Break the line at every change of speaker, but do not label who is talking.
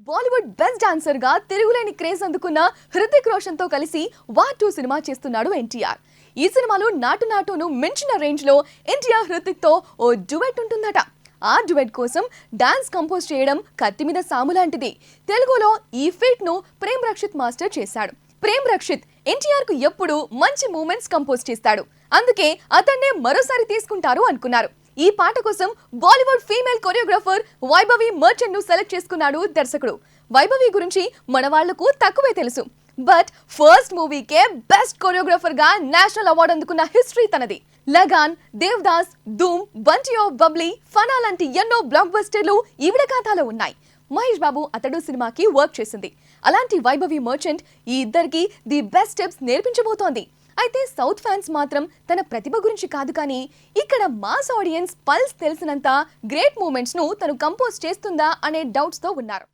Bollywood best dancer గా తిరుగులేని craze అందుకున్న హృతిక్ రోషన్ తో కలిసి వార్ 2 సినిమా చేస్తున్నాడు ఎన్టీఆర్. ఈ సినిమాలో నాటు నాటును మించిన రేంజ్ లో ఎన్టీఆర్ హృతిక్ తో ఓ డ్యూయెట్ ఉంటుందట. ఆ డ్యూయెట్ కోసం డాన్స్ కంపోజ్ చేయడం కత్తి మీద సాము లాంటిది. తెలుగులో ఈ ఫీట్ ను ప్రేమ్ రక్షిత్ మాస్టర్ చేశాడు. ప్రేమ్ రక్షిత్ ఎన్టీఆర్ కు ఎప్పుడు మంచి మూమెంట్స్ కంపోజ్ చేస్తాడు. అందుకే అతన్నే మరోసారి తీసుకుంటారు అనుకున్నారు. ఈ పాట కోసం Bollywood female choreographer Vaibhavi merchant ను సెలెక్ట్ చేసుకున్నాడు దర్శకుడు. వైభవి గురించి మన వాళ్లకు తక్కువే తెలుసు. బట్ ఫస్ట్ మూవీకే బెస్ట్ కొరియోగ్రాఫర్ గా నేషనల్ అవార్డు అందుకున్న హిస్టరీ తనది. లగాన్, దేవదాస్, ధూమ్, బంటీ ఆఫ్ బబ్లీ, ఫనా లాంటి ఎన్నో బ్లాక్ బస్టర్లు ఈవిడ ఖాతాలో ఉన్నాయి. మహేష్ బాబు అతడు సినిమాకి వర్క్ చేసింది. అలాంటి వైభవి మర్చెంట్ ఈ ఇద్దరికి ది బెస్ట్ స్టెప్స్ నేర్పించబోతోంది. అయితే సౌత్ ఫ్యాన్స్ మాత్రం తన ప్రతిభ గురించి కాదు, కానీ ఇక్కడ మాస్ ఆడియన్స్ పల్స్ తెలిసినంత గ్రేట్ మూమెంట్స్ ను తను కంపోజ్ చేస్తుందా అనే డౌట్స్ తో ఉన్నారు.